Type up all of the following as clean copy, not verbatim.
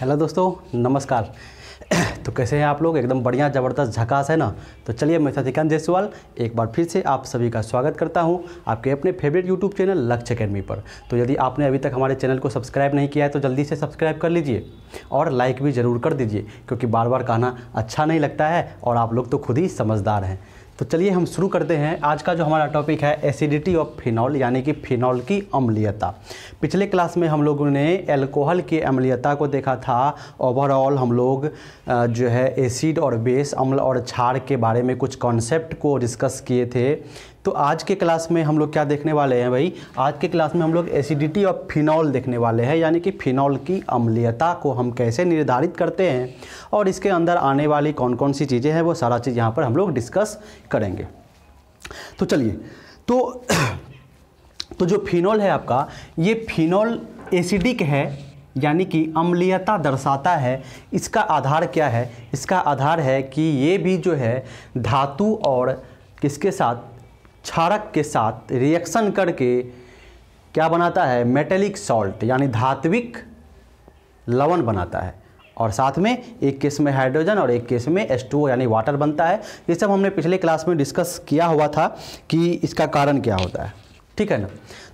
Hello दोस्तों, नमस्कार। तो कैसे हैं आप लोग? एकदम बढ़िया, ज़बरदस्त, झकास है ना। तो चलिए, मैं शशिकांत जायसवाल एक बार फिर से आप सभी का स्वागत करता हूं आपके अपने फेवरेट यूट्यूब चैनल लक्ष्य एकेडमी पर। तो यदि आपने अभी तक हमारे चैनल को सब्सक्राइब नहीं किया है तो जल्दी से सब्सक्राइब कर लीजिए और लाइक भी ज़रूर कर दीजिए, क्योंकि बार बार कहना अच्छा नहीं लगता है और आप लोग तो खुद ही समझदार हैं। तो चलिए हम शुरू करते हैं। आज का जो हमारा टॉपिक है एसिडिटी ऑफ फिनॉल, यानी कि फिनॉल की अम्लीयता। पिछले क्लास में हम लोगों ने एल्कोहल की अम्लीयता को देखा था। ओवरऑल हम लोग जो है एसिड और बेस, अम्ल और क्षार के बारे में कुछ कॉन्सेप्ट को डिस्कस किए थे। तो आज के क्लास में हम लोग क्या देखने वाले हैं भाई? आज के क्लास में हम लोग एसिडिटी ऑफ फिनॉल देखने वाले हैं, यानी कि फिनॉल की अम्लीयता को हम कैसे निर्धारित करते हैं और इसके अंदर आने वाली कौन कौन सी चीज़ें हैं वो सारा चीज़ यहाँ पर हम लोग डिस्कस करेंगे। तो चलिए, तो जो फिनॉल है आपका, ये फिनॉल एसिडिक है, यानी कि अम्लीयता दर्शाता है। इसका आधार क्या है? इसका आधार है कि ये भी जो है धातु और किसके साथ, क्षारक के साथ रिएक्शन करके क्या बनाता है? मेटेलिक सॉल्ट, यानी धात्विक लवण बनाता है। और साथ में एक केस में हाइड्रोजन और एक केस में H2O यानी वाटर बनता है। ये सब हमने पिछले क्लास में डिस्कस किया हुआ था कि इसका कारण क्या होता है, ठीक है ना।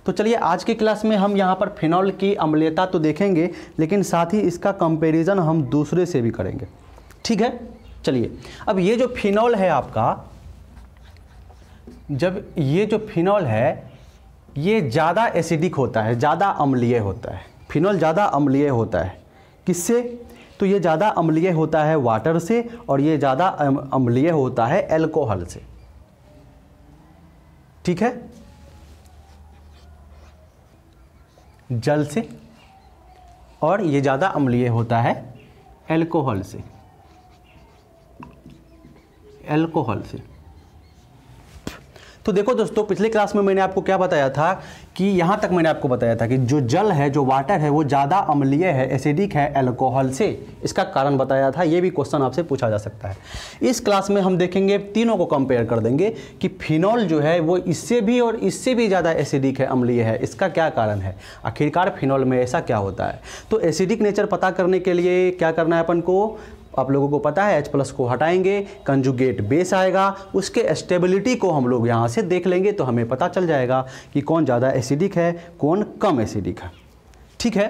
तो चलिए, आज की क्लास में हम यहाँ पर फिनॉल की अम्लीयता तो देखेंगे, लेकिन साथ ही इसका कंपैरिजन हम दूसरे से भी करेंगे, ठीक है। चलिए, अब ये जो फिनॉल है आपका, जब ये जो फिनॉल है ये ज़्यादा एसिडिक होता है, ज़्यादा अम्लीय होता है। फिनॉल ज़्यादा अम्लीय होता है किससे? तो ये ज़्यादा अम्लीय होता है वाटर से और ये ज़्यादा अम्लीय होता है एल्कोहल से, ठीक है, जल से, और ये ज़्यादा अम्लीय होता है एल्कोहल से, तो देखो दोस्तों, पिछले क्लास में मैंने आपको क्या बताया था कि यहाँ तक मैंने आपको बताया था कि जो जल है, जो वाटर है, वो ज़्यादा अम्लीय है, एसिडिक है एल्कोहल से। इसका कारण बताया था। ये भी क्वेश्चन आपसे पूछा जा सकता है। इस क्लास में हम देखेंगे, तीनों को कंपेयर कर देंगे कि फिनॉल जो है वो इससे भी और इससे भी ज़्यादा एसिडिक है, अम्लीय है। इसका क्या कारण है? आखिरकार फिनॉल में ऐसा क्या होता है? तो एसिडिक नेचर पता करने के लिए क्या करना है अपन को? आप लोगों को पता है, H+ को हटाएंगे, कंजुगेट बेस आएगा, उसके स्टेबिलिटी को हम लोग यहाँ से देख लेंगे तो हमें पता चल जाएगा कि कौन ज़्यादा एसिडिक है, कौन कम एसिडिक है, ठीक है।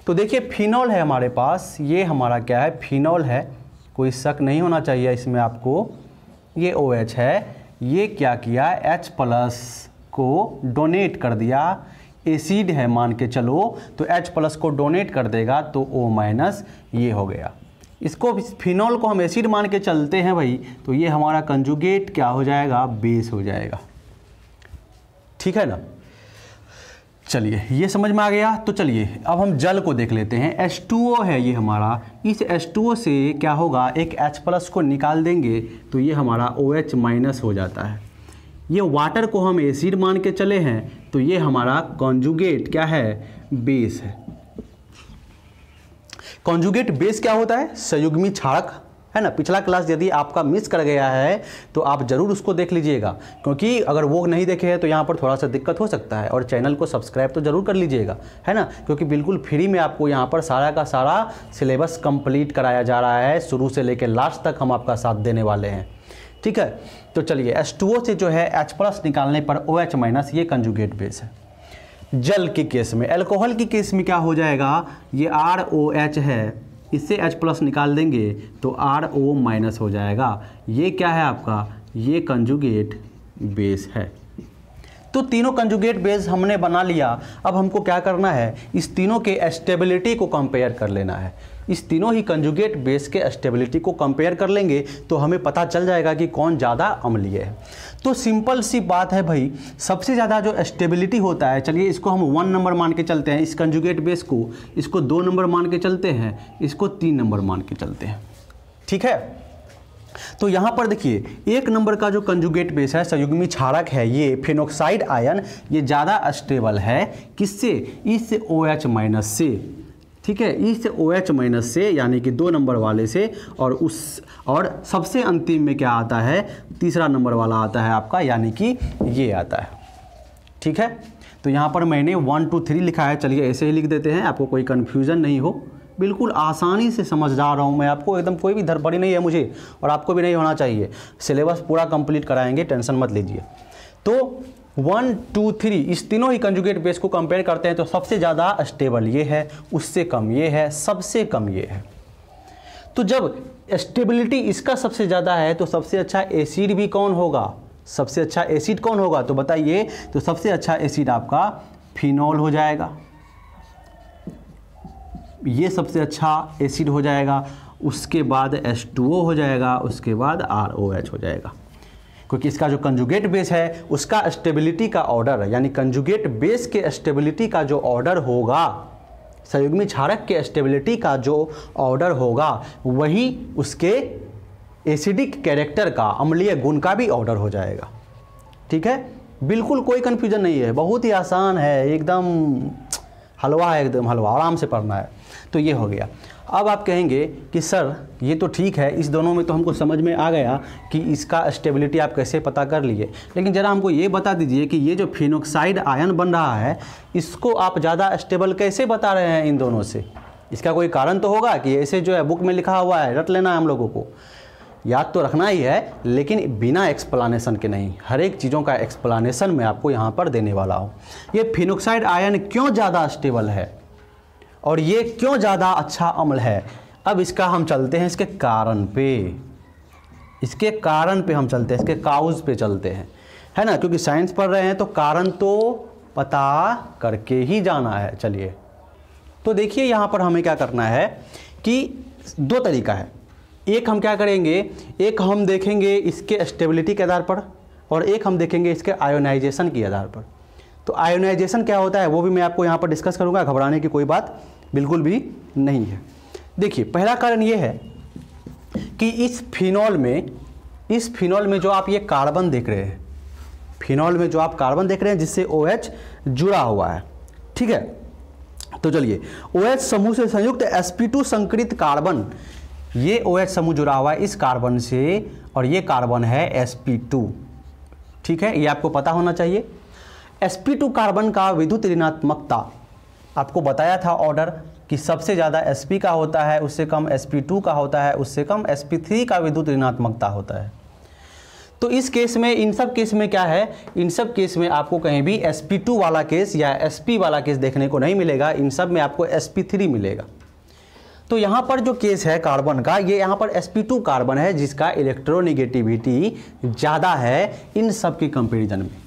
तो देखिए, फिनॉल है हमारे पास, ये हमारा क्या है? फिनॉल है, कोई शक नहीं होना चाहिए इसमें आपको। ये OH है, ये क्या किया? H+ को डोनेट कर दिया। एसिड है मान के चलो, तो H+ को डोनेट कर देगा तो O- ये हो गया। इसको, फिनॉल को हम एसिड मान के चलते हैं भाई, तो ये हमारा कंजुगेट क्या हो जाएगा? बेस हो जाएगा, ठीक है ना। चलिए, ये समझ में आ गया। तो चलिए अब हम जल को देख लेते हैं। H2O है ये हमारा, इस H2O से क्या होगा? एक H+ को निकाल देंगे तो ये हमारा OH- हो जाता है। ये वाटर को हम एसिड मान के चले हैं तो ये हमारा कॉन्जुगेट क्या है? बेस है। कॉन्जुगेट बेस क्या होता है? संयुग्मी क्षारक, है ना। पिछला क्लास यदि आपका मिस कर गया है तो आप ज़रूर उसको देख लीजिएगा, क्योंकि अगर वो नहीं देखे हैं तो यहाँ पर थोड़ा सा दिक्कत हो सकता है। और चैनल को सब्सक्राइब तो ज़रूर कर लीजिएगा, है ना, क्योंकि बिल्कुल फ्री में आपको यहाँ पर सारा का सारा सिलेबस कंप्लीट कराया जा रहा है। शुरू से लेकर लास्ट तक हम आपका साथ देने वाले हैं, ठीक है। तो चलिए, H2O से जो है H+ निकालने पर OH- ये कंजुगेट बेस है। जल के केस में, एल्कोहल के केस में क्या हो जाएगा? ये ROH है, इससे H+ निकाल देंगे तो RO- हो जाएगा। ये क्या है आपका? ये कंजुगेट बेस है। तो तीनों कंजुगेट बेस हमने बना लिया। अब हमको क्या करना है? इस तीनों के स्टेबिलिटी को कंपेयर कर लेना है। इस तीनों ही कंजुगेट बेस के स्टेबिलिटी को कंपेयर कर लेंगे तो हमें पता चल जाएगा कि कौन ज़्यादा अम्लीय है। तो सिंपल सी बात है भाई, सबसे ज़्यादा जो स्टेबिलिटी होता है, चलिए इसको हम 1 नंबर मान के चलते हैं, इस कंजुगेट बेस को, इसको 2 नंबर मान के चलते हैं, इसको 3 नंबर मान के चलते हैं, ठीक है। तो यहाँ पर देखिए, 1 नंबर का जो कंजुगेट बेस है, संयुग्मी क्षारक है, ये फेनोक्साइड आयन, ये ज़्यादा स्टेबल है किससे? इस OH- से, ठीक है, इस OH- से, यानी कि 2 नंबर वाले से। और सबसे अंतिम में क्या आता है? तीसरा नंबर वाला आता है आपका, यानी कि ये आता है, ठीक है। तो यहाँ पर मैंने 1 2 3 लिखा है, चलिए ऐसे ही लिख देते हैं, आपको कोई कन्फ्यूज़न नहीं हो, बिल्कुल आसानी से समझ जा रहा हूँ मैं आपको, एकदम कोई भी धड़बड़ी नहीं है मुझे, और आपको भी नहीं होना चाहिए। सिलेबस पूरा कंप्लीट कराएंगे, टेंशन मत लीजिए। तो 1 2 3 इस तीनों ही कंजुगेट बेस को कंपेयर करते हैं तो सबसे ज़्यादा स्टेबल ये है, उससे कम ये है, सबसे कम ये है। तो जब स्टेबिलिटी इसका सबसे ज़्यादा है तो सबसे अच्छा एसिड भी कौन होगा? सबसे अच्छा एसिड कौन होगा? तो बताइए। तो सबसे अच्छा एसिड आपका फिनॉल हो जाएगा, ये सबसे अच्छा एसिड हो जाएगा। उसके बाद H2O हो जाएगा, उसके बाद ROH हो जाएगा, क्योंकि इसका जो कंजुगेट बेस है उसका स्टेबिलिटी का ऑर्डर, यानी कंजुगेट बेस के स्टेबिलिटी का जो ऑर्डर होगा, संयुग्मी क्षारक के स्टेबिलिटी का जो ऑर्डर होगा, वही उसके एसिडिक कैरेक्टर का, अम्लीय गुण का भी ऑर्डर हो जाएगा। ठीक है, बिल्कुल कोई कन्फ्यूजन नहीं है, बहुत ही आसान है, एकदम हलवा है, एकदम हलवा, आराम से पढ़ना है। तो ये हो गया। अब आप कहेंगे कि सर ये तो ठीक है, इस दोनों में तो हमको समझ में आ गया कि इसका स्टेबिलिटी आप कैसे पता कर लिए, लेकिन ज़रा हमको ये बता दीजिए कि ये जो फिनोक्साइड आयन बन रहा है इसको आप ज़्यादा स्टेबल कैसे बता रहे हैं इन दोनों से? इसका कोई कारण तो होगा कि ऐसे जो है बुक में लिखा हुआ है, रट लेना है हम लोगों को, याद तो रखना ही है, लेकिन बिना एक्सप्लानेशन के नहीं। हर एक चीज़ों का एक्सप्लानेशन मैं आपको यहाँ पर देने वाला हूँ। ये फिनोक्साइड आयन क्यों ज़्यादा स्टेबल है और ये क्यों ज़्यादा अच्छा अम्ल है, अब इसका हम चलते हैं इसके कारण पे, इसके कारण पे हम चलते हैं, इसके काउज पे चलते हैं, है ना, क्योंकि साइंस पढ़ रहे हैं तो कारण तो पता करके ही जाना है। चलिए, तो देखिए यहाँ पर हमें क्या करना है कि दो तरीका है। एक हम क्या करेंगे, एक हम देखेंगे इसके स्टेबिलिटी के आधार पर, और एक हम देखेंगे इसके आयोनाइजेशन के आधार पर। तो आयोनाइजेशन क्या होता है वो भी मैं आपको यहाँ पर डिस्कस करूँगा, घबराने की कोई बात बिल्कुल भी नहीं है। देखिए, पहला कारण ये है कि इस फिनॉल में जो आप ये कार्बन देख रहे हैं, फिनॉल में जो आप कार्बन देख रहे हैं जिससे OH जुड़ा हुआ है, ठीक है। तो चलिए, OH समूह से संयुक्त sp2 संकरित कार्बन, ये OH समूह जुड़ा हुआ है इस कार्बन से, और ये कार्बन है sp2, ठीक है, ये आपको पता होना चाहिए। sp2 कार्बन का विद्युत ऋणात्मकता आपको बताया था ऑर्डर कि सबसे ज़्यादा sp का होता है, उससे कम sp2 का होता है, उससे कम sp3 का विद्युत ऋणात्मकता होता है। तो इस केस में, इन सब केस में क्या है, इन सब केस में आपको कहीं भी sp2 वाला केस या sp वाला केस देखने को नहीं मिलेगा, इन सब में आपको sp3 मिलेगा। तो यहाँ पर जो केस है कार्बन का, ये यहाँ पर sp2 कार्बन है जिसका इलेक्ट्रोनिगेटिविटी ज़्यादा है इन सब के कंपेरिजन में।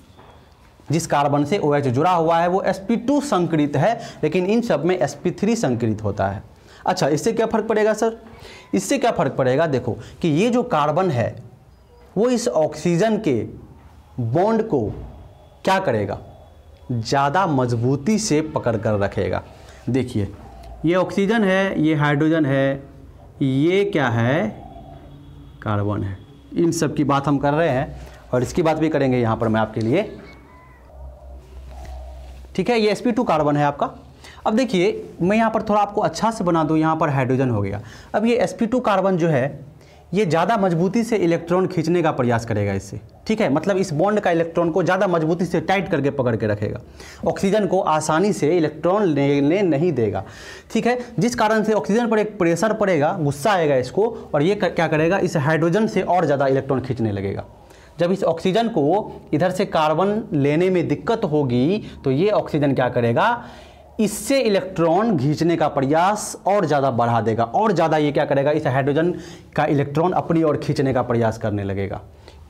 जिस कार्बन से OH जुड़ा हुआ है वो sp2 संकरित है, लेकिन इन सब में sp3 संकरित होता है। अच्छा, इससे क्या फ़र्क पड़ेगा सर? इससे क्या फ़र्क पड़ेगा, देखो कि ये जो कार्बन है वो इस ऑक्सीजन के बॉन्ड को क्या करेगा, ज़्यादा मजबूती से पकड़ कर रखेगा। देखिए, ये ऑक्सीजन है, ये हाइड्रोजन है, ये क्या है, कार्बन है। इन सब की बात हम कर रहे हैं और इसकी बात भी करेंगे यहाँ पर मैं आपके लिए, ठीक है। ये sp2 कार्बन है आपका। अब देखिए, मैं यहाँ पर थोड़ा आपको अच्छा से बना दूँ, यहाँ पर हाइड्रोजन हो गया। अब ये sp2 कार्बन जो है ये ज़्यादा मजबूती से इलेक्ट्रॉन खींचने का प्रयास करेगा इससे, ठीक है, मतलब इस बॉन्ड का इलेक्ट्रॉन को ज़्यादा मजबूती से टाइट करके पकड़ के रखेगा, ऑक्सीजन को आसानी से इलेक्ट्रॉन लेने नहीं देगा, ठीक है। जिस कारण से ऑक्सीजन पर एक प्रेशर पड़ेगा, गुस्सा आएगा इसको, और ये क्या करेगा, इस हाइड्रोजन से और ज़्यादा इलेक्ट्रॉन खींचने लगेगा। जब इस ऑक्सीजन को इधर से कार्बन लेने में दिक्कत होगी तो ये ऑक्सीजन क्या करेगा, इससे इलेक्ट्रॉन खींचने का प्रयास और ज़्यादा बढ़ा देगा, और ज़्यादा ये क्या करेगा, इस हाइड्रोजन का इलेक्ट्रॉन अपनी ओर खींचने का प्रयास करने लगेगा,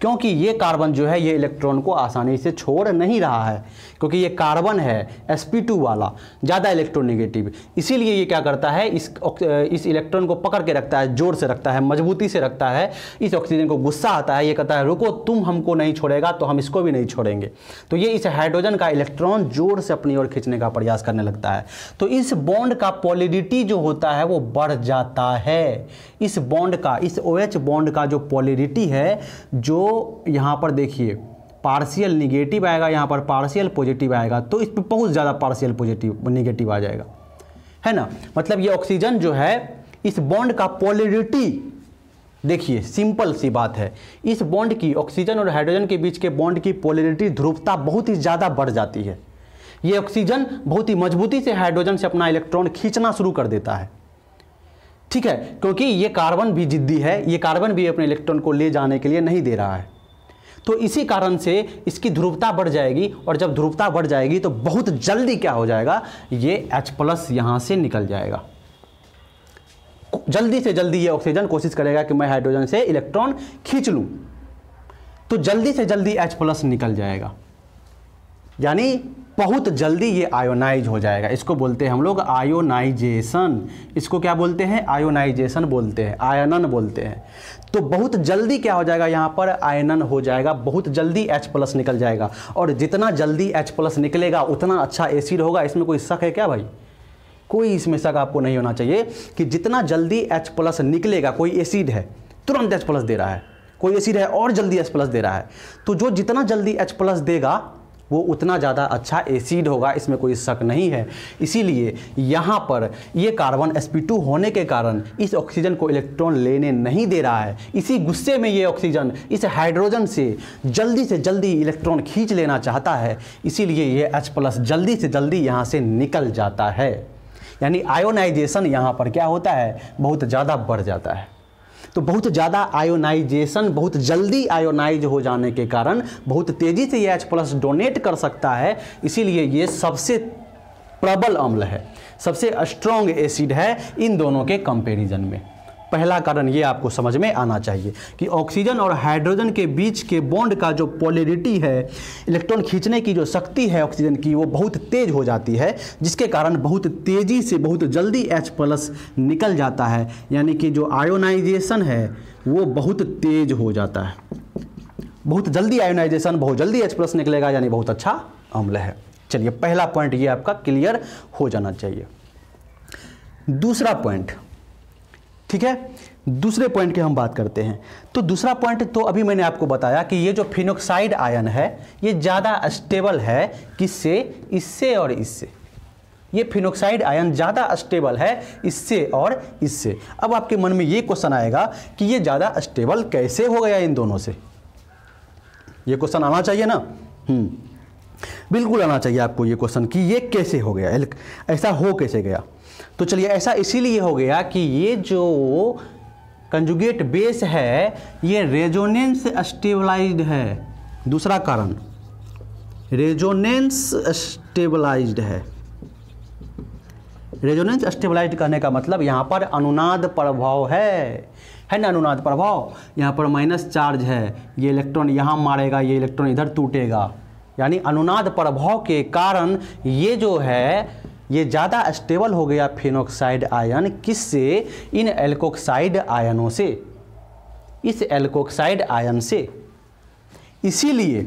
क्योंकि ये कार्बन जो है ये इलेक्ट्रॉन को आसानी से छोड़ नहीं रहा है, क्योंकि ये कार्बन है sp2 वाला, ज़्यादा इलेक्ट्रोनेगेटिव, इसीलिए ये क्या करता है, इस इलेक्ट्रॉन को पकड़ के रखता है, जोर से रखता है, मजबूती से रखता है। इस ऑक्सीजन को गुस्सा आता है, ये कहता है रुको, तुम हमको नहीं छोड़ेगा तो हम इसको भी नहीं छोड़ेंगे, तो ये इस हाइड्रोजन का इलेक्ट्रॉन जोर से अपनी ओर खींचने का प्रयास करने लगता है। तो इस बॉन्ड का पोलैरिटी जो होता है वो बढ़ जाता है। इस बॉन्ड का, इस OH बॉन्ड का जो पोलैरिटी है, जो यहाँ पर देखिए पार्शियल निगेटिव आएगा, यहाँ पर पार्शियल पॉजिटिव आएगा, तो इस पर बहुत ज़्यादा पार्शियल पॉजिटिव निगेटिव आ जाएगा, है ना। मतलब ये ऑक्सीजन जो है, इस बॉन्ड का पोलैरिटी, देखिए सिंपल सी बात है, इस बॉन्ड की, ऑक्सीजन और हाइड्रोजन के बीच के बॉन्ड की पोलैरिटी, ध्रुवता बहुत ही ज़्यादा बढ़ जाती है। ये ऑक्सीजन बहुत ही मजबूती से हाइड्रोजन से अपना इलेक्ट्रॉन खींचना शुरू कर देता है, ठीक है, क्योंकि ये कार्बन भी जिद्दी है, ये कार्बन भी अपने इलेक्ट्रॉन को ले जाने के लिए नहीं दे रहा है। तो इसी कारण से इसकी ध्रुवता बढ़ जाएगी, और जब ध्रुवता बढ़ जाएगी तो बहुत जल्दी क्या हो जाएगा, ये H+ यहाँ से निकल जाएगा। जल्दी से जल्दी ये ऑक्सीजन कोशिश करेगा कि मैं हाइड्रोजन से इलेक्ट्रॉन खींच लूँ, तो जल्दी से जल्दी H+ निकल जाएगा, यानी बहुत जल्दी ये आयोनाइज हो जाएगा। इसको बोलते हैं हम लोग आयोनाइजेशन। इसको क्या बोलते हैं, आयोनाइजेशन बोलते हैं, आयनन बोलते हैं। तो बहुत जल्दी क्या हो जाएगा, यहाँ पर आयनन हो जाएगा, बहुत जल्दी H+ निकल जाएगा। और जितना जल्दी H+ निकलेगा उतना अच्छा एसिड होगा। इसमें कोई शक है क्या भाई? कोई इसमें शक आपको नहीं होना चाहिए कि जितना जल्दी H+ निकलेगा, कोई एसिड है तुरंत H+ दे रहा है, कोई एसिड है और जल्दी H+ दे रहा है, तो जो जितना जल्दी H+ देगा वो उतना ज़्यादा अच्छा एसिड होगा, इसमें कोई शक नहीं है। इसीलिए यहाँ पर ये कार्बन sp2 होने के कारण इस ऑक्सीजन को इलेक्ट्रॉन लेने नहीं दे रहा है। इसी गुस्से में ये ऑक्सीजन इस हाइड्रोजन से जल्दी इलेक्ट्रॉन खींच लेना चाहता है, इसीलिए ये H+ जल्दी से जल्दी यहाँ से निकल जाता है। यानी आयोनाइजेशन यहाँ पर क्या होता है, बहुत ज़्यादा बढ़ जाता है। तो बहुत ज़्यादा आयोनाइजेशन, बहुत जल्दी आयोनाइज हो जाने के कारण बहुत तेज़ी से ये H+ डोनेट कर सकता है, इसीलिए ये सबसे प्रबल अम्ल है, सबसे स्ट्रॉन्ग एसिड है इन दोनों के कंपैरिजन में। पहला कारण ये आपको समझ में आना चाहिए कि ऑक्सीजन और हाइड्रोजन के बीच के बॉन्ड का जो पोलैरिटी है, इलेक्ट्रॉन खींचने की जो शक्ति है ऑक्सीजन की, वो बहुत तेज हो जाती है, जिसके कारण बहुत तेज़ी से बहुत जल्दी H+ निकल जाता है। यानी कि जो आयोनाइजेशन है वो बहुत तेज हो जाता है, बहुत जल्दी आयोनाइजेशन, बहुत जल्दी H+ निकलेगा, यानी बहुत अच्छा अम्ल है। चलिए, पहला पॉइंट ये आपका क्लियर हो जाना चाहिए। दूसरा पॉइंट, ठीक है, दूसरे पॉइंट की हम बात करते हैं। तो दूसरा पॉइंट तो अभी मैंने आपको बताया कि ये जो फिनोक्साइड आयन है ये ज़्यादा स्टेबल है, किससे, इससे और इससे। ये फिनोक्साइड आयन ज़्यादा स्टेबल है इससे और इससे। अब आपके मन में ये क्वेश्चन आएगा कि ये ज़्यादा स्टेबल कैसे हो गया इन दोनों से? ये क्वेश्चन आना चाहिए ना, बिल्कुल आना चाहिए आपको ये क्वेश्चन कि ये कैसे हो गया, ऐसा हो कैसे गया। तो चलिए, ऐसा इसीलिए हो गया कि ये जो कंजुगेट बेस है ये रेजोनेंस स्टेबलाइज्ड है। दूसरा कारण, रेजोनेंस स्टेबलाइज्ड है। रेजोनेंस स्टेबलाइज्ड कहने का मतलब यहाँ पर अनुनाद प्रभाव है ना, अनुनाद प्रभाव। यहाँ पर माइनस चार्ज है, ये इलेक्ट्रॉन यहाँ मारेगा, ये इलेक्ट्रॉन इधर टूटेगा, यानी अनुनाद प्रभाव के कारण ये जो है ये ज़्यादा स्टेबल हो गया फिनोक्साइड आयन। किससे? इन एल्कोक्साइड आयनों से, इस एल्कोक्साइड आयन से। इसीलिए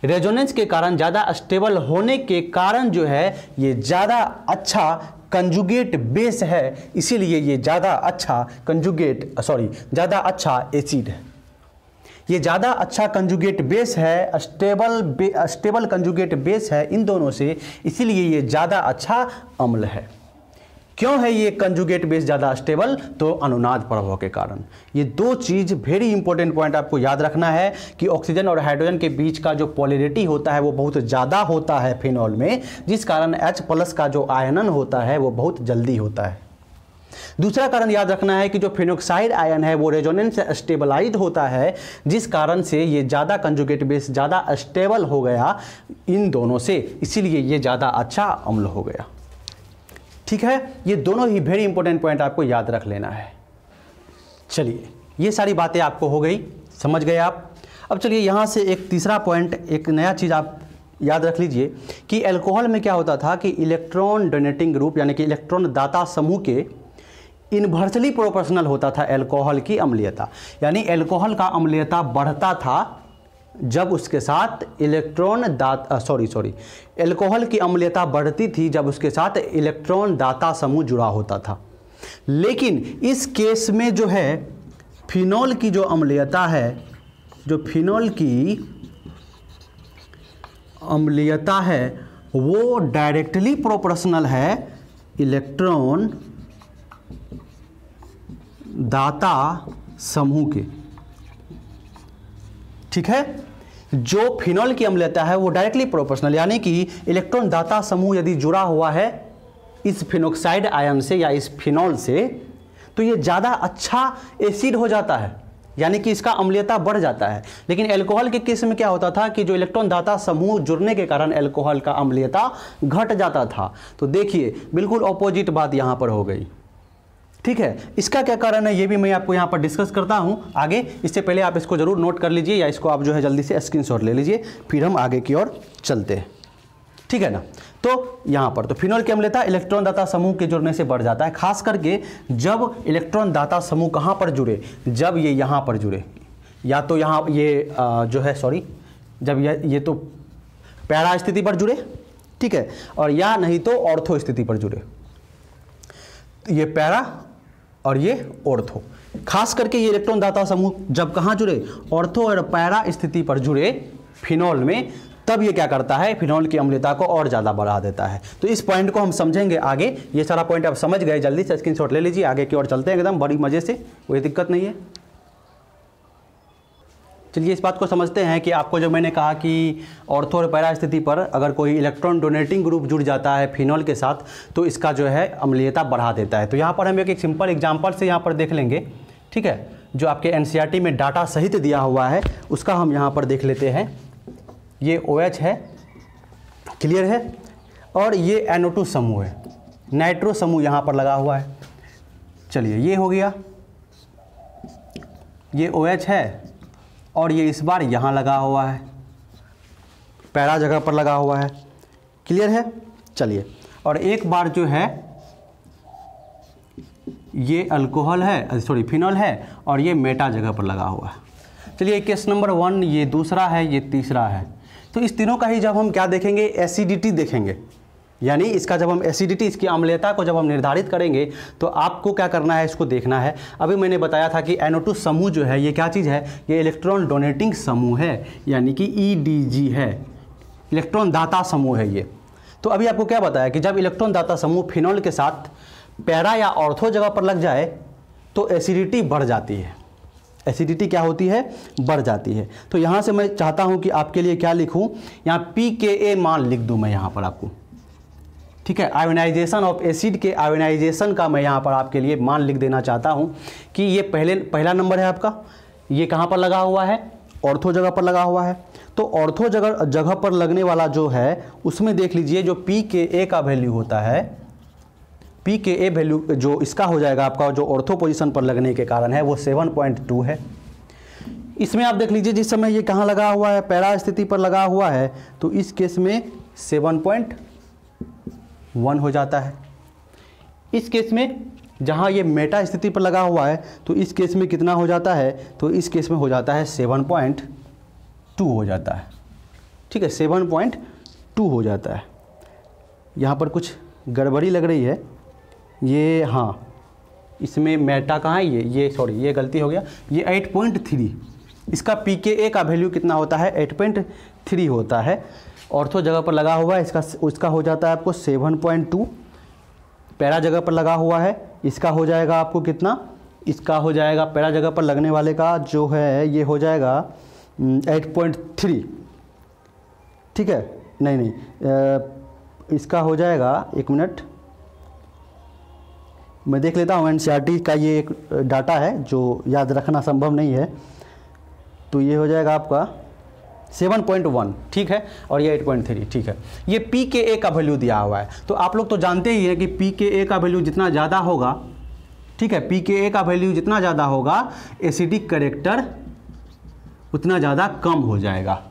रेजोनेंस के कारण, ज़्यादा स्टेबल होने के कारण जो है ये ज़्यादा अच्छा कंजुगेट बेस है, इसीलिए ये ज़्यादा अच्छा ज़्यादा अच्छा एसिड है। ये ज़्यादा अच्छा कंजुगेट बेस है, स्टेबल कंजुगेट बेस है इन दोनों से, इसीलिए ये ज़्यादा अच्छा अम्ल है। क्यों है ये कंजुगेट बेस ज़्यादा स्टेबल? तो अनुनाद प्रभाव के कारण। ये दो चीज़ वेरी इंपॉर्टेंट पॉइंट आपको याद रखना है कि ऑक्सीजन और हाइड्रोजन के बीच का जो पोलैरिटी होता है वो बहुत ज़्यादा होता है फिनॉल में, जिस कारण H+ का जो आयनन होता है वो बहुत जल्दी होता है। दूसरा कारण याद रखना है कि जो फिनोक्साइड आयन है वो रेजोनेंस स्टेबलाइज्ड होता है, जिस कारण से ये ज़्यादा कंजुगेट बेस ज़्यादा स्टेबल हो गया इन दोनों से, इसीलिए ये ज़्यादा अच्छा अम्ल हो गया। ठीक है, ये दोनों ही वेरी इंपॉर्टेंट पॉइंट आपको याद रख लेना है। चलिए, ये सारी बातें आपको हो गई, समझ गए आप। अब चलिए यहाँ से एक तीसरा पॉइंट, एक नया चीज़ आप याद रख लीजिए कि अल्कोहल में क्या होता था कि इलेक्ट्रॉन डोनेटिंग ग्रुप यानी कि इलेक्ट्रॉन दाता समूह के इन्वर्सली प्रोपोर्शनल होता था अल्कोहल की अम्लीयता। यानी अल्कोहल का अम्लीयता बढ़ता था जब उसके साथ अल्कोहल की अम्लीयता बढ़ती थी जब उसके साथ इलेक्ट्रॉन दाता समूह जुड़ा होता था। लेकिन इस केस में जो है फिनॉल की जो अम्लीयता है, जो फिनॉल की अम्लीयता है वो डायरेक्टली प्रोपोर्शनल है इलेक्ट्रॉन दाता समूह के। ठीक है, जो फिनॉल की अम्लीयता है वो डायरेक्टली प्रोपोर्शनल, यानी कि इलेक्ट्रॉन दाता समूह यदि जुड़ा हुआ है इस फिनोक्साइड आयन से या इस फिनॉल से, तो ये ज़्यादा अच्छा एसिड हो जाता है, यानी कि इसका अम्लीयता बढ़ जाता है। लेकिन अल्कोहल के केस में क्या होता था कि जो इलेक्ट्रॉन दाता समूह जुड़ने के कारण अल्कोहल का अम्लीयता घट जाता था। तो देखिए बिल्कुल ऑपोजिट बात यहाँ पर हो गई, ठीक है। इसका क्या कारण है ये भी मैं आपको यहाँ पर डिस्कस करता हूँ आगे। इससे पहले आप इसको जरूर नोट कर लीजिए या इसको आप जो है जल्दी से स्क्रीनशॉट ले लीजिए, फिर हम आगे की ओर चलते हैं, ठीक है ना। तो यहाँ पर तो फिनॉल की अम्लीयता इलेक्ट्रॉन दाता समूह के जुड़ने से बढ़ जाता है, खास करके जब इलेक्ट्रॉन दाता समूह कहाँ पर जुड़े, जब ये यहाँ पर जुड़े, या तो यहाँ ये जो है सॉरी जब ये तो पैरा स्थिति पर जुड़े, ठीक है, और या नहीं तो ऑर्थो स्थिति पर जुड़े। ये पैरा और ये ऑर्थो, खास करके ये इलेक्ट्रॉन दाता समूह जब कहाँ जुड़े, ऑर्थो और पैरा स्थिति पर जुड़े फिनॉल में, तब ये क्या करता है, फिनॉल की अम्लीयता को और ज़्यादा बढ़ा देता है। तो इस पॉइंट को हम समझेंगे आगे। ये सारा पॉइंट आप समझ गए, जल्दी से स्क्रीनशॉट ले लीजिए, आगे की ओर चलते हैं एकदम बड़ी मज़े से, कोई दिक्कत नहीं है। चलिए इस बात को समझते हैं कि आपको जो मैंने कहा कि ऑर्थो और पैरा स्थिति पर अगर कोई इलेक्ट्रॉन डोनेटिंग ग्रुप जुड़ जाता है फिनॉल के साथ तो इसका जो है अम्लीयता बढ़ा देता है। तो यहाँ पर हम एक सिंपल एग्जाम्पल से यहाँ पर देख लेंगे, ठीक है, जो आपके एनसीईआरटी में डाटा सहित दिया हुआ है उसका हम यहाँ पर देख लेते हैं। ये OH है, क्लियर है, और ये NO2 समूह है, नाइट्रो समूह यहाँ पर लगा हुआ है। चलिए ये हो गया, ये OH है और ये इस बार यहाँ लगा हुआ है, पैरा जगह पर लगा हुआ है, क्लियर है। चलिए और एक बार जो है ये अल्कोहल है, सॉरी फिनॉल है, और ये मेटा जगह पर लगा हुआ है। चलिए केस नंबर 1, ये दूसरा है, ये तीसरा है। तो इस तीनों का ही जब हम क्या देखेंगे, एसिडिटी देखेंगे, यानी इसका जब हम एसिडिटी, इसकी अम्लीयता को जब हम निर्धारित करेंगे तो आपको क्या करना है, इसको देखना है। अभी मैंने बताया था कि NO2 समूह जो है ये क्या चीज़ है, ये इलेक्ट्रॉन डोनेटिंग समूह है, यानी कि EDG है, इलेक्ट्रॉन दाता समूह है ये। तो अभी आपको क्या बताया कि जब इलेक्ट्रॉन दाता समूह फिनॉल के साथ पैरा या ऑर्थो जगह पर लग जाए तो एसिडिटी बढ़ जाती है। एसिडिटी क्या होती है, बढ़ जाती है। तो यहाँ से मैं चाहता हूँ कि आपके लिए क्या लिखूँ, यहाँ pKa मान लिख दूँ मैं यहाँ पर आपको, ठीक है। आयोनाइजेशन ऑफ एसिड के आयोनाइजेशन का मैं यहाँ पर आपके लिए मान लिख देना चाहता हूँ कि ये पहला नंबर है आपका, ये कहाँ पर लगा हुआ है, ऑर्थो जगह पर लगा हुआ है। तो ऑर्थो जगह पर लगने वाला जो है उसमें देख लीजिए जो pKa का वैल्यू होता है, pKa वैल्यू जो इसका हो जाएगा आपका, जो ऑर्थो पोजीशन पर लगने के कारण है वो 7.2 है। इसमें आप देख लीजिए जिस समय ये कहाँ लगा हुआ है, पैरा स्थिति पर लगा हुआ है, तो इस केस में 7.1 हो जाता है। इस केस में जहाँ ये मेटा स्थिति पर लगा हुआ है तो इस केस में कितना हो जाता है, तो इस केस में हो जाता है 7.2 हो जाता है, ठीक है, 7.2 हो जाता है। यहाँ पर कुछ गड़बड़ी लग रही है, ये हाँ इसमें मेटा कहाँ है, ये सॉरी ये गलती हो गया, ये 8.3, इसका pKa का वैल्यू कितना होता है, 8.3 होता है। ऑर्थो जगह पर लगा हुआ है, उसका हो जाता है आपको 7.2, पैरा जगह पर लगा हुआ है इसका हो जाएगा आपको कितना, इसका हो जाएगा पैरा जगह पर लगने वाले का जो है ये हो जाएगा 8.3, ठीक है, नहीं इसका हो जाएगा, एक मिनट मैं देख लेता हूँ, एनसीईआरटी का ये एक डाटा है जो याद रखना संभव नहीं है। तो ये हो जाएगा आपका 7.1, ठीक है, और ये 8.3, ठीक है। ये pKa का वैल्यू दिया हुआ है। तो आप लोग तो जानते ही हैं कि pKa का वैल्यू जितना ज़्यादा होगा, ठीक है, pKa का वैल्यू जितना ज़्यादा होगा एसिडिक कैरेक्टर उतना ज़्यादा कम हो जाएगा।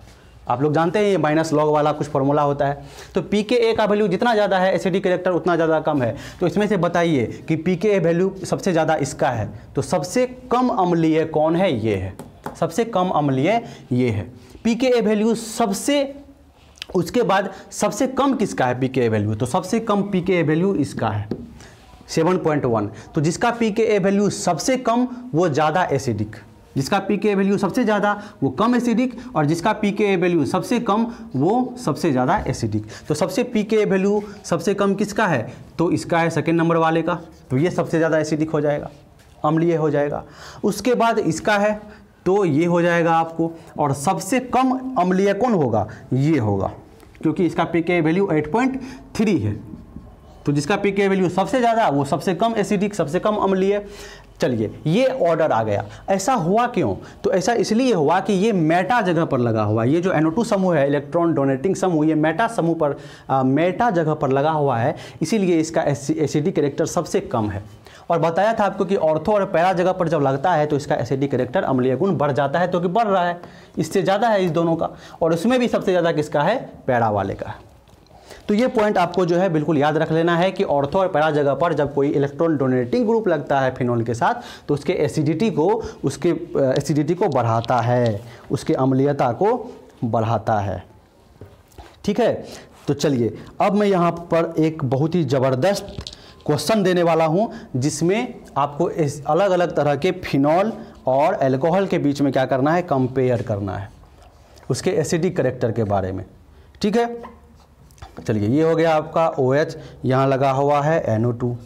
आप लोग जानते हैं ये माइनस लॉग वाला कुछ फॉर्मूला होता है। तो pKa का वैल्यू जितना ज़्यादा है एसिडिक कैरेक्टर उतना ज़्यादा कम है। तो इसमें से बताइए कि pKa वैल्यू सबसे ज़्यादा इसका है, तो सबसे कम अम्लीय कौन है, ये है, सबसे कम अम्लीय ये है। pKa वैल्यू सबसे, उसके बाद सबसे कम किसका है pKa वैल्यू, तो सबसे कम pKa वैल्यू इसका है 7.1। तो जिसका pKa वैल्यू सबसे कम वो ज़्यादा एसिडिक, जिसका pKa वैल्यू सबसे ज़्यादा वो कम एसिडिक, और जिसका pKa वैल्यू सबसे कम वो सबसे ज़्यादा एसिडिक। तो सबसे pKa वैल्यू सबसे कम किसका है, तो इसका है सेकेंड नंबर वाले का, तो ये सबसे ज़्यादा एसिडिक हो जाएगा, अम्लीय हो जाएगा। उसके बाद इसका है तो ये हो जाएगा आपको, और सबसे कम अम्लीय कौन होगा, ये होगा, क्योंकि इसका pKa वैल्यू 8.3 है, तो जिसका pK वैल्यू सबसे ज़्यादा वो सबसे कम एसिडिक, सबसे कम अम्लीय। चलिए ये ऑर्डर आ गया। ऐसा हुआ क्यों? तो ऐसा इसलिए हुआ कि ये मेटा जगह पर लगा हुआ है। ये जो NO2 समूह है, इलेक्ट्रॉन डोनेटिंग समूह, ये मेटा समूह पर मेटा जगह पर लगा हुआ है, इसीलिए इसका एसिडिक कैरेक्टर सबसे कम है। और बताया था आपको कि ऑर्थो और पैरा जगह पर जब लगता है तो इसका एसिडिक कैरेक्टर अम्लीय गुण बढ़ जाता है, तो कि बढ़ रहा है, इससे ज़्यादा है इस दोनों का, और उसमें भी सबसे ज़्यादा किसका है? पैरा वाले का है। तो ये पॉइंट आपको जो है बिल्कुल याद रख लेना है कि ऑर्थो और पैरा जगह पर जब कोई इलेक्ट्रॉन डोनेटिंग ग्रुप लगता है फिनॉल के साथ, तो उसके एसिडिटी को बढ़ाता है, उसके अम्लीयता को बढ़ाता है। ठीक है, तो चलिए अब मैं यहाँ पर एक बहुत ही ज़बरदस्त क्वेश्चन देने वाला हूँ, जिसमें आपको इस अलग अलग तरह के फिनॉल और अल्कोहल के बीच में क्या करना है? कंपेयर करना है, उसके एसिडिक कैरेक्टर के बारे में। ठीक है, चलिए ये हो गया आपका OH, यहाँ लगा हुआ है NO2।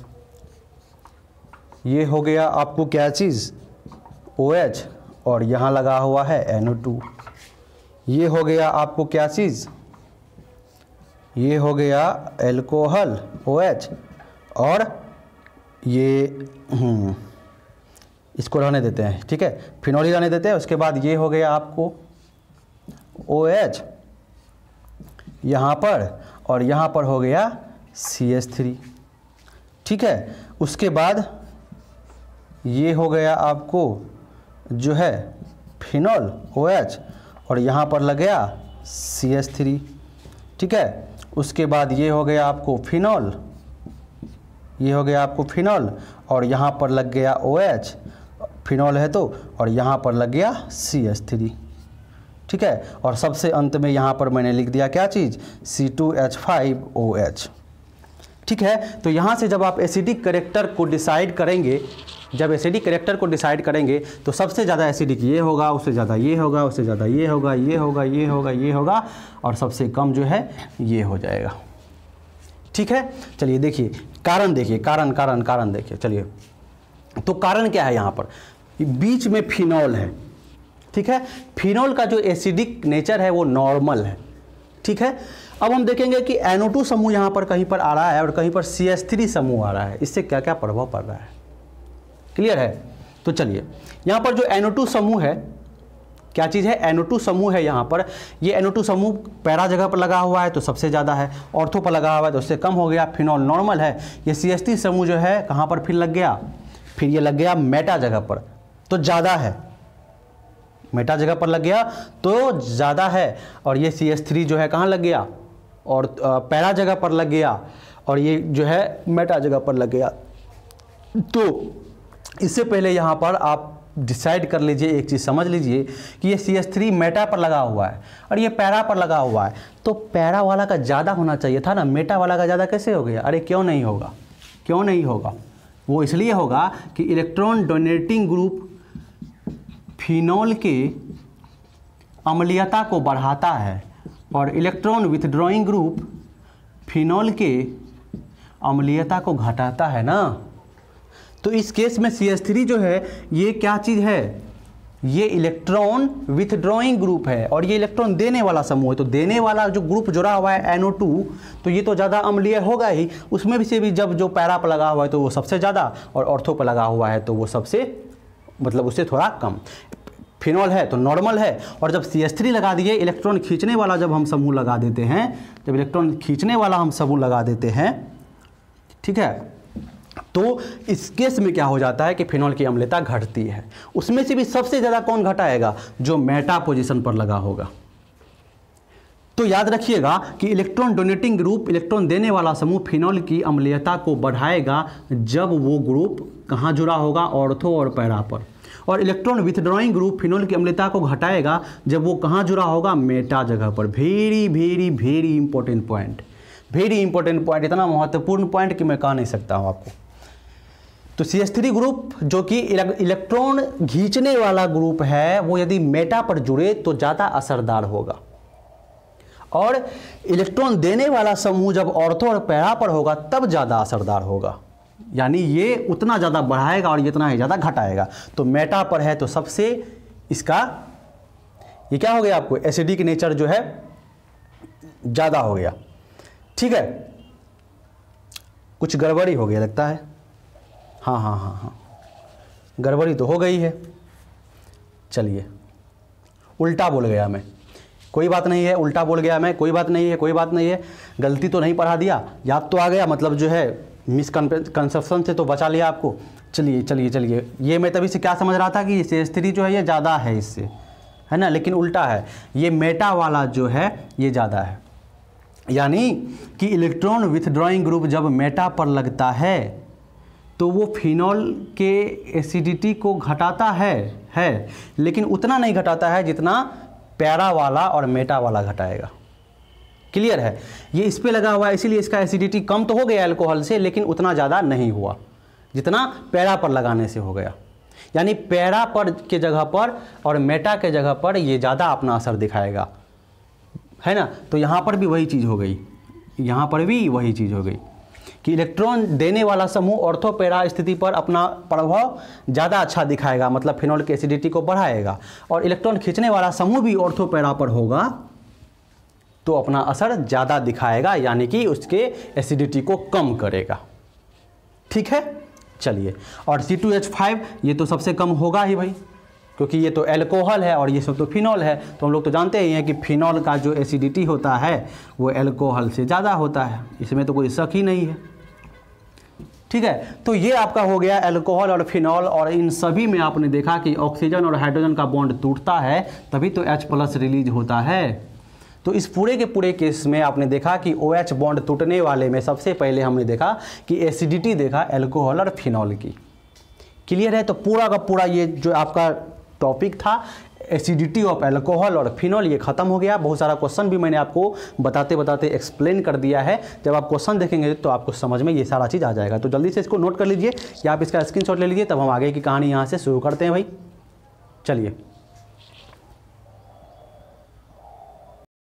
ये हो गया आपको क्या चीज़? OH, और यहाँ लगा हुआ है NO2। ये हो गया आपको क्या चीज़? ये हो गया अल्कोहल OH, और ये इसको रहने देते हैं। ठीक है, फिनॉल ही रहने देते हैं। उसके बाद ये हो गया आपको OH यहाँ पर, और यहाँ पर हो गया CH3। ठीक है, उसके बाद ये हो गया आपको जो है फिनॉल OH, और यहाँ पर लग गया CH3। ठीक है, उसके बाद ये हो गया आपको फिनॉल, ये हो गया आपको फिनॉल, और यहाँ पर लग गया OH, फिनॉल है तो, और यहाँ पर लग गया CH3। ठीक है, और सबसे अंत में यहाँ पर मैंने लिख दिया क्या चीज़? C2H5OH। ठीक है, तो यहाँ से जब आप एसिडिक कैरेक्टर को डिसाइड करेंगे, जब एसिडिक कैरेक्टर को डिसाइड करेंगे तो सबसे ज़्यादा एसिडिक ये होगा, उससे ज़्यादा ये होगा, उससे ज़्यादा ये होगा, ये होगा, ये होगा, ये होगा, और सबसे कम जो है ये हो जाएगा। ठीक है, चलिए देखिए कारण, देखिए कारण देखिए। चलिए तो कारण क्या है? यहाँ पर बीच में फिनॉल है। ठीक है, फिनॉल का जो एसिडिक नेचर है वो नॉर्मल है। ठीक है, अब हम देखेंगे कि NO2 समूह यहाँ पर कहीं पर आ रहा है और कहीं पर CH3 समूह आ रहा है, इससे क्या क्या प्रभाव पड़ रहा है। क्लियर है? तो चलिए यहाँ पर जो NO2 समूह है, क्या चीज़ है? NO2 समूह है यहाँ पर। ये NO2 समूह पैरा जगह पर लगा हुआ है तो सबसे ज़्यादा है, ऑर्थो पर लगा हुआ है तो उससे कम हो गया, फिनॉल नॉर्मल है। ये CH3 समूह जो है कहाँ पर फिर लग गया? फिर ये लग गया मेटा जगह पर, तो ज़्यादा है, मेटा जगह पर लग गया तो ज़्यादा है। और ये CH3 जो है कहाँ लग गया? और पैरा जगह पर लग गया, और ये जो है मेटा जगह पर लग गया। तो इससे पहले यहाँ पर आप डिसाइड कर लीजिए, एक चीज़ समझ लीजिए कि ये CH3 मेटा पर लगा हुआ है और ये पैरा पर लगा हुआ है, तो पैरा वाला का ज़्यादा होना चाहिए था ना, मेटा वाला का ज़्यादा कैसे हो गया? अरे क्यों नहीं होगा? क्यों नहीं होगा? वो इसलिए होगा कि इलेक्ट्रॉन डोनेटिंग ग्रुप फिनॉल के अम्लीयता को बढ़ाता है और इलेक्ट्रॉन विथड्रॉइंग ग्रुप फिनॉल के अम्लीयता को घटाता है ना। तो इस केस में CH3 जो है ये क्या चीज़ है? ये इलेक्ट्रॉन विथड्रॉइंग ग्रुप है और ये इलेक्ट्रॉन देने वाला समूह है। तो देने वाला जो ग्रुप जुड़ा हुआ है NO2, तो ये तो ज़्यादा अम्लीय होगा ही, उसमें भी से भी जब जो पैरा पर लगा हुआ है तो वो सबसे ज़्यादा, और ऑर्थो पर लगा हुआ है तो वो सबसे मतलब उससे थोड़ा कम। फिनॉल है तो नॉर्मल है, और जब CH3 लगा दिए, इलेक्ट्रॉन खींचने वाला जब हम समूह लगा देते हैं, जब इलेक्ट्रॉन खींचने वाला हम समूह लगा देते हैं, ठीक है, तो इस केस में क्या हो जाता है कि फिनॉल की अम्लता घटती है। उसमें से भी सबसे ज़्यादा कौन घटाएगा? जो मेटा पोजीशन पर लगा होगा। तो याद रखिएगा कि इलेक्ट्रॉन डोनेटिंग ग्रुप, इलेक्ट्रॉन देने वाला समूह फिनॉल की अम्लीयता को बढ़ाएगा जब वो ग्रुप कहाँ जुड़ा होगा? ऑर्थो और पैरा पर। और इलेक्ट्रॉन विथड्रॉइंग ग्रुप फिनॉल की अम्लता को घटाएगा जब वो कहाँ जुड़ा होगा? मेटा जगह पर। Very very very important point, very important point, इतना महत्वपूर्ण पॉइंट कि मैं कह नहीं सकता हूँ आपको। तो CH3 ग्रुप जो कि इलेक्ट्रॉन खींचने वाला ग्रुप है, वो यदि मेटा पर जुड़े तो ज़्यादा असरदार होगा, और इलेक्ट्रॉन देने वाला समूह जब ऑर्थो और पैरा पर होगा तब ज़्यादा असरदार होगा। यानी ये उतना ज़्यादा बढ़ाएगा और ये इतना ही ज़्यादा घटाएगा। तो मेटा पर है तो सबसे इसका ये क्या हो गया? आपको एसिडिक नेचर जो है ज़्यादा हो गया। ठीक है, कुछ गड़बड़ी हो गया लगता है। हाँ, गड़बड़ी तो हो गई है। चलिए, उल्टा बोल गया मैं, कोई बात नहीं है, उल्टा बोल गया मैं, कोई बात नहीं है, कोई बात नहीं है, गलती तो नहीं पढ़ा दिया, याद तो आ गया, मतलब जो है मिसकंसेप्शन से तो बचा लिया आपको। चलिए, ये मैं तभी से क्या समझ रहा था कि CH3 जो है ये ज़्यादा है इससे, है ना, लेकिन उल्टा है, ये मेटा वाला जो है ये ज़्यादा है। यानी कि इलेक्ट्रॉन विथड्रॉइंग ग्रुप जब मेटा पर लगता है तो वो फिनॉल के एसिडिटी को घटाता है, लेकिन उतना नहीं घटाता है जितना पैरा वाला और मेटा वाला घटाएगा। क्लियर है? ये इस पे लगा हुआ है, इसीलिए इसका एसिडिटी कम तो हो गया अल्कोहल से, लेकिन उतना ज़्यादा नहीं हुआ जितना पैरा पर लगाने से हो गया। यानी पैरा पर के जगह पर और मेटा के जगह पर ये ज़्यादा अपना असर दिखाएगा, है ना। तो यहाँ पर भी वही चीज़ हो गई, यहाँ पर भी वही चीज़ हो गई कि इलेक्ट्रॉन देने वाला समूह ऑर्थो पैरा स्थिति पर अपना प्रभाव ज़्यादा अच्छा दिखाएगा, मतलब फिनॉल की एसिडिटी को बढ़ाएगा, और इलेक्ट्रॉन खींचने वाला समूह भी ऑर्थो पैरा पर होगा तो अपना असर ज़्यादा दिखाएगा, यानी कि उसके एसिडिटी को कम करेगा। ठीक है, चलिए, और C2H5 ये तो सबसे कम होगा ही भाई, क्योंकि ये तो एल्कोहल है और ये सब तो फिनॉल है। तो हम लोग तो जानते ही हैं कि फिनॉल का जो एसिडिटी होता है वो एल्कोहल से ज़्यादा होता है, इसमें तो कोई शक ही नहीं है। ठीक है, तो ये आपका हो गया एल्कोहल और फिनॉल, और इन सभी में आपने देखा कि ऑक्सीजन और हाइड्रोजन का बॉन्ड टूटता है तभी तो H+ रिलीज होता है। तो इस पूरे के पूरे केस में आपने देखा कि OH बॉन्ड टूटने वाले में सबसे पहले हमने देखा कि एसिडिटी देखा एल्कोहल और फिनॉल की। क्लियर है? तो पूरा का पूरा ये जो आपका टॉपिक था एसिडिटी ऑफ एल्कोहल और फिनॉल, ये खत्म हो गया। बहुत सारा क्वेश्चन भी मैंने आपको बताते बताते एक्सप्लेन कर दिया है। जब आप क्वेश्चन देखेंगे तो आपको समझ में ये सारा चीज़ आ जाएगा। तो जल्दी से इसको नोट कर लीजिए या आप इसका स्क्रीनशॉट ले लीजिए, तब हम आगे की कहानी यहाँ से शुरू करते हैं भाई। चलिए।